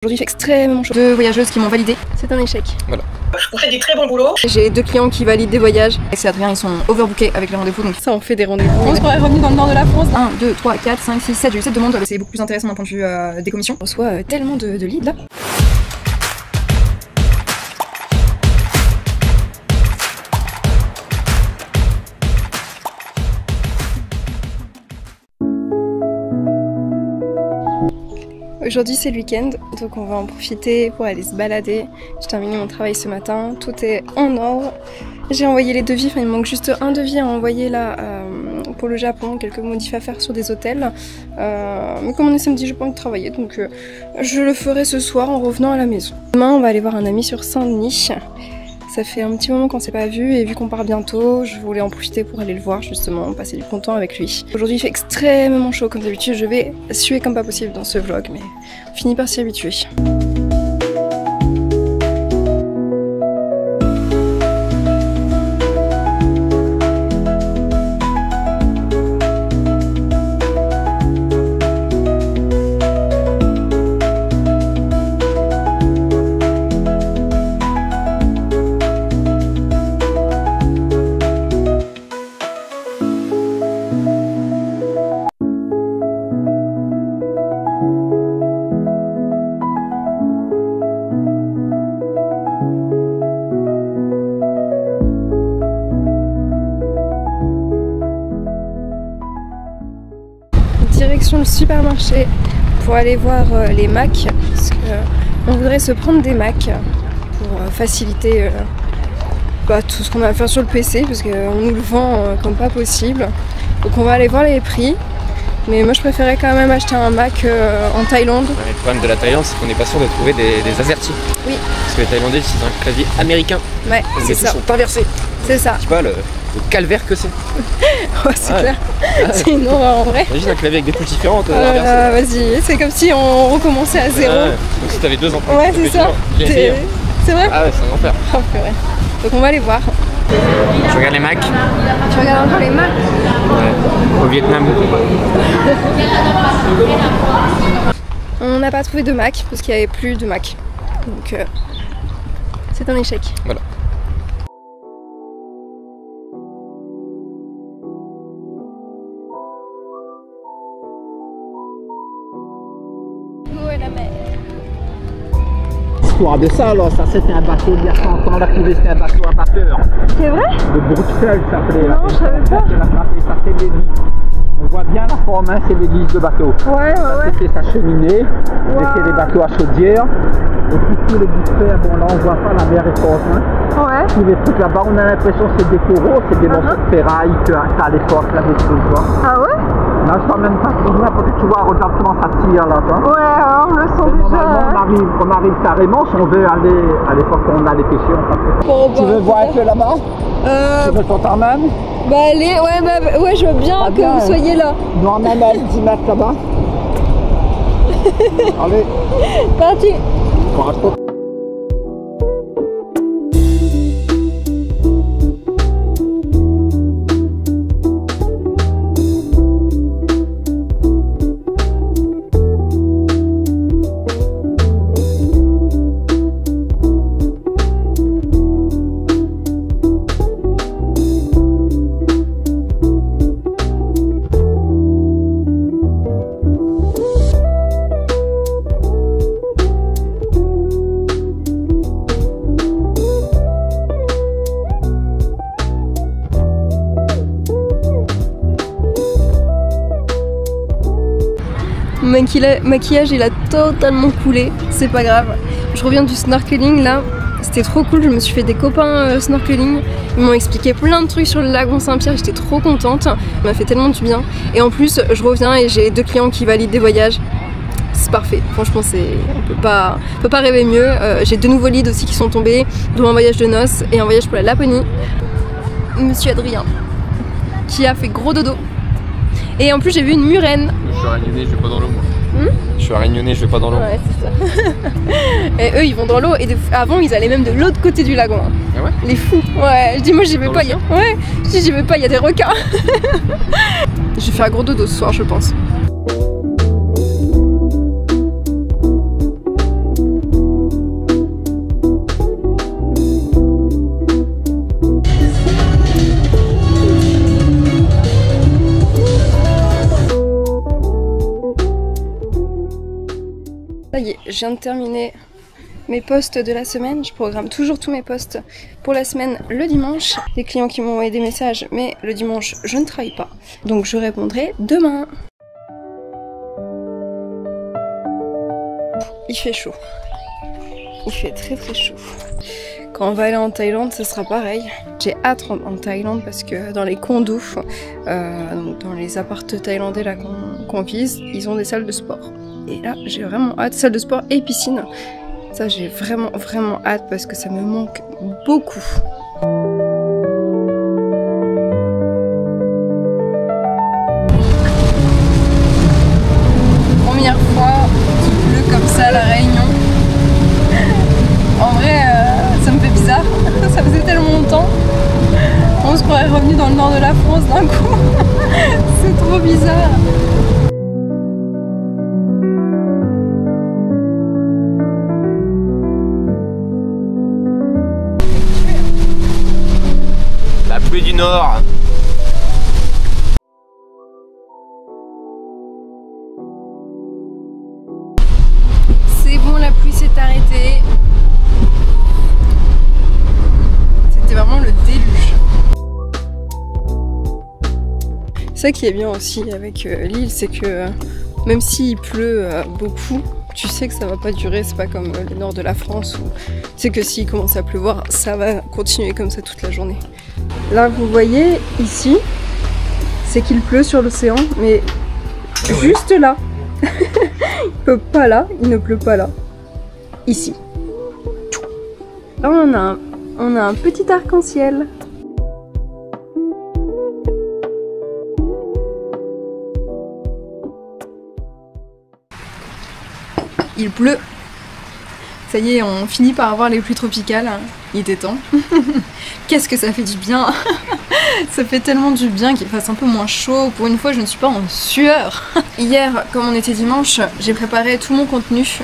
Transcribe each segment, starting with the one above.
Aujourd'hui il fait extrêmement chaud. 2 voyageuses qui m'ont validé, c'est un échec. Voilà. Je vous fais du très bon boulot. J'ai 2 clients qui valident des voyages. Alex et Adrien ils sont overbookés avec les rendez-vous, donc ça on fait des rendez-vous. On se croirait revenu dans le nord de la France. 1, 2, 3, 4, 5, 6, 7, j'ai eu 7 demandes, c'est beaucoup plus intéressant d'un point de vue des commissions. On reçoit tellement de leads là. Aujourd'hui c'est le week-end, donc on va en profiter pour aller se balader. J'ai terminé mon travail ce matin, tout est en ordre. J'ai envoyé les devis, enfin il me manque juste un devis à envoyer là pour le Japon, quelques modifs à faire sur des hôtels. Mais comme on est samedi, j'ai pas envie de travailler, donc je le ferai ce soir en revenant à la maison. Demain on va aller voir un ami sur Saint-Denis. Ça fait un petit moment qu'on s'est pas vu et vu qu'on part bientôt, je voulais en profiter pour aller le voir justement, passer du bon temps avec lui. Aujourd'hui il fait extrêmement chaud comme d'habitude, je vais suer comme pas possible dans ce vlog, mais on finit par s'y habituer. Direction le supermarché pour aller voir les Macs parce qu'on voudrait se prendre des Macs pour faciliter tout ce qu'on a à faire sur le PC parce qu'on nous le vend comme pas possible. Donc on va aller voir les prix, mais moi je préférais quand même acheter un Mac en Thaïlande. Le problème de la Thaïlande, c'est qu'on n'est pas sûr de trouver des AZERTY. Oui. Parce que les Thaïlandais utilisent un clavier américain. Ouais, c'est ça. Les touches sont inversées. C'est ça. Tu vois le calvaire que c'est. Ouais, c'est clair. C'est une horreur en vrai. Imagine un clavier avec des touches différentes. Vas-y, c'est comme si on recommençait à zéro. Donc si t'avais 2 ans. Ouais, c'est ça. C'est vrai? Ah ouais, c'est un enfer. Oh, purée. Donc on va aller voir. Tu regardes les Macs? Tu regardes encore les Macs? Ouais, au Vietnam. On n'a pas trouvé de Mac parce qu'il n'y avait plus de Mac. Donc c'est un échec. Voilà. Où est la mer? L'histoire de ça, alors ça c'était un bateau il y a 100 ans, là qui c'était un bateau à vapeur. C'est vrai? De Bruxelles ça s'appelait. Non, je savais pas. Ça fait l'hélice. On voit bien la forme, hein, c'est l'hélice de bateau. Ouais. C'était sa cheminée, c'était des bateaux à chaudière. Et puis tous les bouts de fer, bon là on voit pas, la mer est forte. Hein. Ouais. Tous les trucs là-bas, on a l'impression que c'est des coraux, c'est des morceaux de ferraille qu'à l'époque, là, des choses. Ah ouais? Là je vois même pas trop bien, parce que tu vois, regarde comment ça tire là, toi. Ouais, on le sent déjà. Normalement, on arrive carrément, si on veut aller, à l'époque où on allait pêcher, on passe. Bon, Tu veux voir un peu là-bas? Tu veux ton même? Bah allez, ouais, je veux bien que vous soyez là. Non, même à 10 mètres là-bas. Allez. Parti. Mon maquillage il a totalement coulé, c'est pas grave. Je reviens du snorkeling là, c'était trop cool, je me suis fait des copains snorkeling. Ils m'ont expliqué plein de trucs sur le lagon Saint-Pierre, j'étais trop contente. Ça m'a fait tellement du bien. Et en plus je reviens et j'ai 2 clients qui valident des voyages. C'est parfait, franchement on peut pas rêver mieux. J'ai 2 nouveaux leads aussi qui sont tombés, dont un voyage de noces et un voyage pour la Laponie. Monsieur Adrien, qui a fait gros dodo. Et en plus j'ai vu une murène. Je suis réunionnais, je vais pas dans l'eau moi. Je suis réunionnais, je vais pas dans l'eau. Ouais, c'est ça. Et eux ils vont dans l'eau et avant ils allaient même de l'autre côté du lagon. Ah ouais? Les fous. Ouais, je dis moi j'y vais pas. Ouais, je dis j'y vais pas, il y a des requins. Je vais faire un gros dodo ce soir je pense. je viens de terminer mes posts de la semaine. Je programme toujours tous mes posts pour la semaine le dimanche. Les clients qui m'ont envoyé des messages, mais le dimanche je ne travaille pas. Donc je répondrai demain. Il fait chaud. Il fait très très chaud. Quand on va aller en Thaïlande, ce sera pareil. J'ai hâte en Thaïlande parce que dans les condos, dans les appartements thaïlandais là qu'on vise, ils ont des salles de sport. Et là, j'ai vraiment hâte. Salle de sport et piscine. Ça, j'ai vraiment hâte parce que ça me manque beaucoup. Première fois qu'il pleut comme ça à La Réunion. En vrai, ça me fait bizarre. Ça faisait tellement longtemps. On se croirait revenu dans le nord de la France d'un coup. C'est trop bizarre. La pluie du nord. C'est bon, la pluie s'est arrêtée. C'était vraiment le déluge. Ça qui est bien aussi avec l'île, c'est que même s'il pleut beaucoup, tu sais que ça va pas durer. C'est pas comme le nord de la France où tu sais que s'il commence à pleuvoir, ça va continuer comme ça toute la journée. Là, vous voyez ici, c'est qu'il pleut sur l'océan, mais juste là. Il peut pas là, il ne pleut pas là. Ici. Là, on a un petit arc-en-ciel. Il pleut. Ça y est, on finit par avoir les pluies tropicales. Il était temps. Qu'est-ce que ça fait du bien. Ça fait tellement du bien qu'il fasse un peu moins chaud. Pour une fois, je ne suis pas en sueur. Hier, comme on était dimanche, j'ai préparé tout mon contenu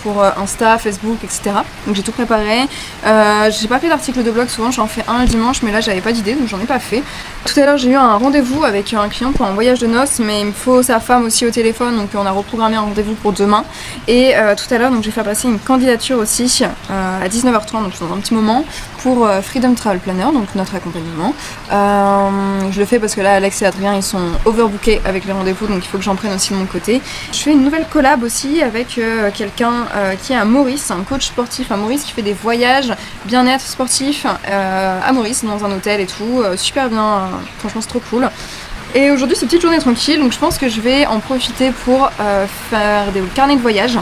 pour Insta, Facebook, etc. Donc j'ai tout préparé. J'ai pas fait d'article de blog, souvent j'en fais un le dimanche, mais là j'avais pas d'idée, donc j'en ai pas fait. Tout à l'heure, j'ai eu un rendez-vous avec un client pour un voyage de noces, mais il me faut sa femme aussi au téléphone, donc on a reprogrammé un rendez-vous pour demain. Et tout à l'heure, donc j'ai fait passer une candidature aussi à 19h30, donc dans un petit moment, pour Freedom Travel Planner, donc notre accompagnement. Je le fais parce que là, Alex et Adrien, ils sont overbookés avec les rendez-vous, donc il faut que j'en prenne aussi de mon côté. Je fais une nouvelle collab aussi avec quelqu'un qui est à Maurice, un coach sportif à Maurice qui fait des voyages bien-être sportif à Maurice dans un hôtel et tout, super bien, franchement c'est trop cool. Et aujourd'hui c'est une petite journée tranquille, donc je pense que je vais en profiter pour faire des carnets de voyage.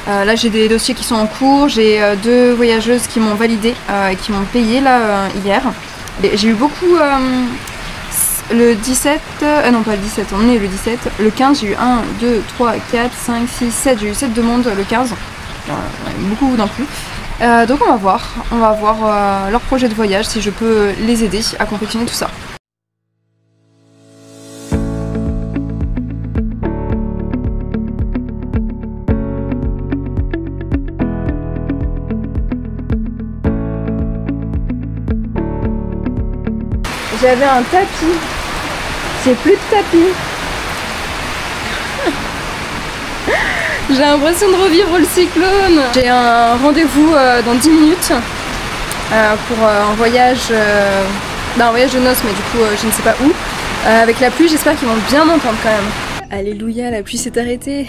Là j'ai des dossiers qui sont en cours, j'ai 2 voyageuses qui m'ont validé et qui m'ont payé là hier. J'ai eu beaucoup le 17, non pas le 17, on est le 17, le 15 j'ai eu 1, 2, 3, 4, 5, 6, 7, j'ai eu 7 demandes le 15, beaucoup d'un coup. Donc on va voir leur projet de voyage, si je peux les aider à confectionner tout ça. J'avais un tapis, j'ai plus de tapis. J'ai l'impression de revivre le cyclone. J'ai un rendez-vous dans 10 minutes pour un voyage de noces, mais du coup je ne sais pas où. Avec la pluie, j'espère qu'ils vont bien m'entendre quand même. Alléluia, la pluie s'est arrêtée.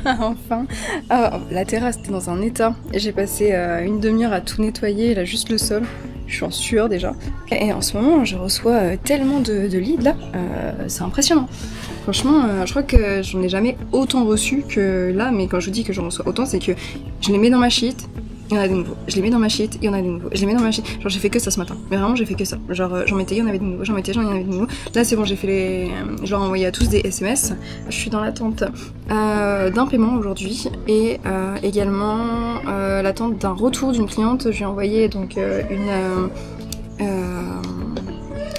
Enfin. La terrasse était dans un état. J'ai passé une demi-heure à tout nettoyer, là juste le sol. Je suis en sueur déjà. Et en ce moment, je reçois tellement de leads là, c'est impressionnant. Franchement, je crois que j'en ai jamais autant reçu que là, mais quand je dis que j'en reçois autant, c'est que je les mets dans ma sheet, il y en a des nouveaux. Je les mets dans ma sheet, il y en a des nouveaux. Je les mets dans ma sheet. Genre j'ai fait que ça ce matin. Mais vraiment j'ai fait que ça. Genre j'en mettais, il y en avait des nouveaux. J'en mettais, il y en avait des nouveaux. Là c'est bon, j'ai fait les... Je leur ai envoyé à tous des SMS. Je suis dans l'attente d'un paiement aujourd'hui. Et également l'attente d'un retour d'une cliente. Je lui ai envoyé donc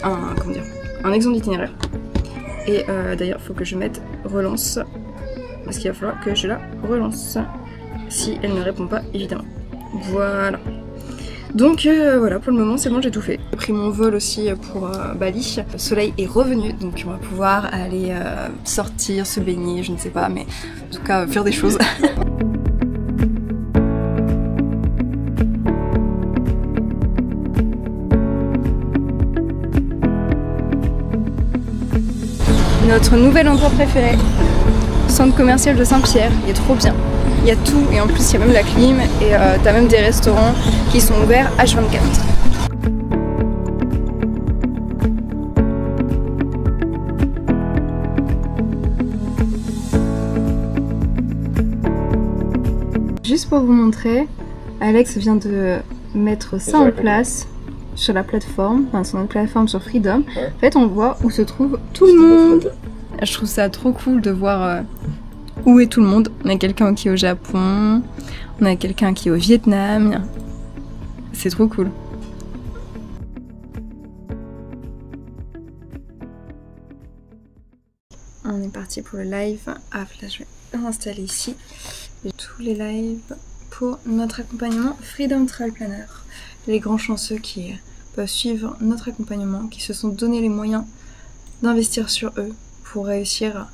un exemple d'itinéraire. Et d'ailleurs faut que je mette relance. Parce qu'il va falloir que je la relance. Si elle ne répond pas, évidemment. Voilà. Donc voilà, pour le moment c'est bon, j'ai tout fait. J'ai pris mon vol aussi pour Bali. Le soleil est revenu, donc on va pouvoir aller sortir, se baigner, je ne sais pas, mais en tout cas faire des choses. Notre nouvel endroit préféré, centre commercial de Saint-Pierre, il est trop bien. Il y a tout et en plus il y a même la clim et t'as même des restaurants qui sont ouverts H24. Juste pour vous montrer, Alex vient de mettre ça en place sur la plateforme, enfin sur une plateforme sur Freedom. Ouais. En fait on voit où se trouve tout le monde. Je trouve ça trop cool de voir où est tout le monde. On a quelqu'un qui est au Japon, on a quelqu'un qui est au Vietnam. C'est trop cool. On est parti pour le live. Ah là je vais l'installer ici. Et tous les lives pour notre accompagnement Freedom Travel Planner. Les grands chanceux qui peuvent suivre notre accompagnement, qui se sont donné les moyens d'investir sur eux pour réussir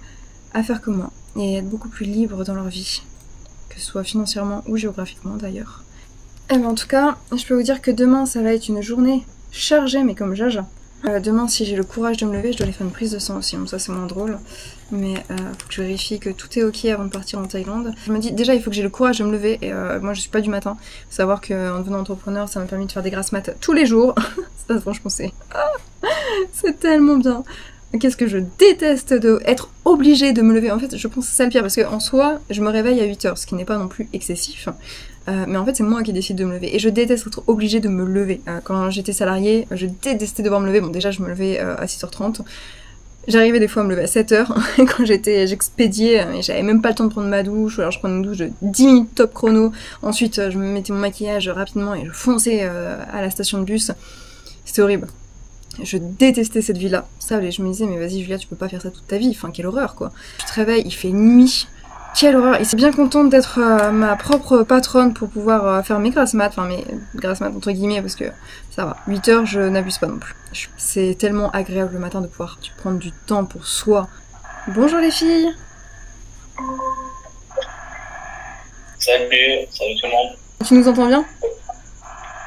à faire comme moi et être beaucoup plus libres dans leur vie, que ce soit financièrement ou géographiquement d'ailleurs. Et ben en tout cas, je peux vous dire que demain ça va être une journée chargée mais comme jaja. Demain si j'ai le courage de me lever, je dois aller faire une prise de sang aussi, donc ça c'est moins drôle. Mais faut que je vérifie que tout est ok avant de partir en Thaïlande. Je me dis déjà il faut que j'ai le courage de me lever et moi je suis pas du matin. Faut savoir qu'en devenant entrepreneur ça m'a permis de faire des grasses mat tous les jours. Ça franchement c'est tellement bien. Qu'est-ce que je déteste de être obligée de me lever. En fait je pense que c'est ça le pire parce qu'en soi je me réveille à 8h, ce qui n'est pas non plus excessif. Mais en fait c'est moi qui décide de me lever et je déteste être obligée de me lever. Quand j'étais salariée, je détestais devoir me lever. Bon déjà je me levais à 6h30. J'arrivais des fois à me lever à 7h quand j'expédiais et j'avais même pas le temps de prendre ma douche, alors je prenais une douche de 10 minutes top chrono, ensuite je me mettais mon maquillage rapidement et je fonçais à la station de bus. C'était horrible. Je détestais cette vie-là. Ça, je me disais mais vas-y Julia tu peux pas faire ça toute ta vie, enfin quelle horreur quoi. Tu te réveilles, il fait nuit. Quelle horreur! Et c'est bien contente d'être ma propre patronne pour pouvoir faire mes grasses mat, enfin mes grasses mat entre guillemets parce que ça va. 8h je n'abuse pas non plus. C'est tellement agréable le matin de pouvoir prendre du temps pour soi. Bonjour les filles! Salut tout le monde. Tu nous entends bien?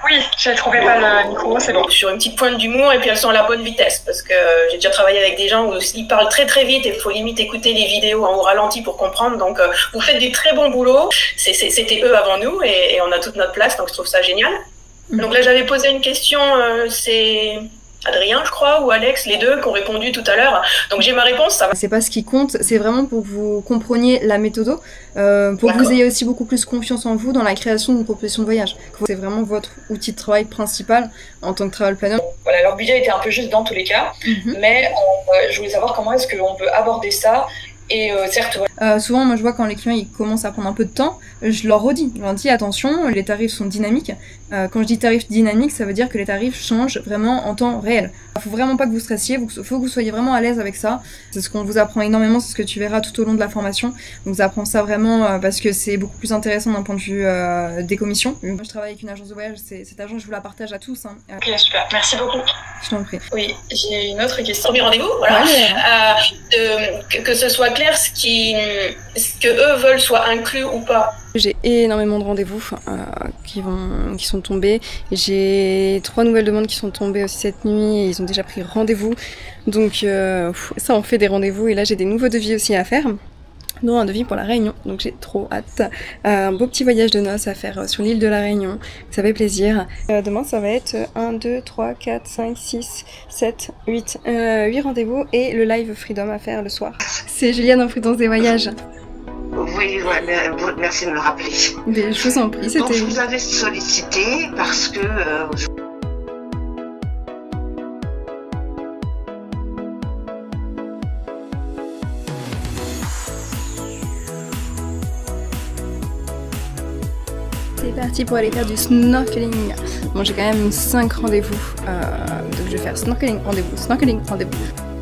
Oui, j'ai trouvé pas le micro, c'est bon. Sur une petite pointe d'humour et puis elles sont à la bonne vitesse parce que j'ai déjà travaillé avec des gens où ils parlent très très vite et il faut limite écouter les vidéos en ralenti pour comprendre. Donc vous faites du très bon boulot. C'était eux avant nous et on a toute notre place donc je trouve ça génial. Donc là j'avais posé une question, c'est Adrien je crois ou Alex, les deux qui ont répondu tout à l'heure. Donc j'ai ma réponse, ça va. C'est pas ce qui compte, c'est vraiment pour que vous compreniez la méthode, pour que vous ayez aussi beaucoup plus confiance en vous dans la création d'une proposition de voyage. C'est vraiment votre outil de travail principal en tant que travel planner. Voilà, leur budget était un peu juste dans tous les cas, mais je voulais savoir comment est-ce qu'on peut aborder ça. Et certes, souvent, moi je vois quand les clients ils commencent à prendre un peu de temps, je leur dis attention, les tarifs sont dynamiques. Quand je dis tarifs dynamiques, ça veut dire que les tarifs changent vraiment en temps réel. Il faut vraiment pas que vous stressiez, il faut que vous soyez vraiment à l'aise avec ça. C'est ce qu'on vous apprend énormément, c'est ce que tu verras tout au long de la formation. On vous apprend ça vraiment parce que c'est beaucoup plus intéressant d'un point de vue des commissions. Moi je travaille avec une agence de voyage, cette agence je vous la partage à tous. Ok, super, merci beaucoup. Je t'en prie. Oui, j'ai une autre question. Premier rendez-vous, voilà. Ouais, que ce soit clair ce que eux veulent soit inclus ou pas. J'ai énormément de rendez-vous qui sont tombés. J'ai 3 nouvelles demandes qui sont tombées aussi cette nuit et ils ont déjà pris rendez-vous. Donc ça on fait des rendez-vous et là j'ai des nouveaux devis aussi à faire. Dont un devis pour la Réunion, donc j'ai trop hâte. Un beau petit voyage de noces à faire sur l'île de la Réunion, ça fait plaisir. Demain ça va être 1, 2, 3, 4, 5, 6, 7, 8 rendez-vous et le live Freedom à faire le soir. C'est Juliane en Prudence des Voyages. Oui, ouais, merci de me rappeler. Je vous en prie, c'était... Donc je vous avais sollicité parce que... C'est parti pour aller faire du snorkeling. Bon, j'ai quand même 5 rendez-vous, donc je vais faire snorkeling, rendez-vous, snorkeling, rendez-vous.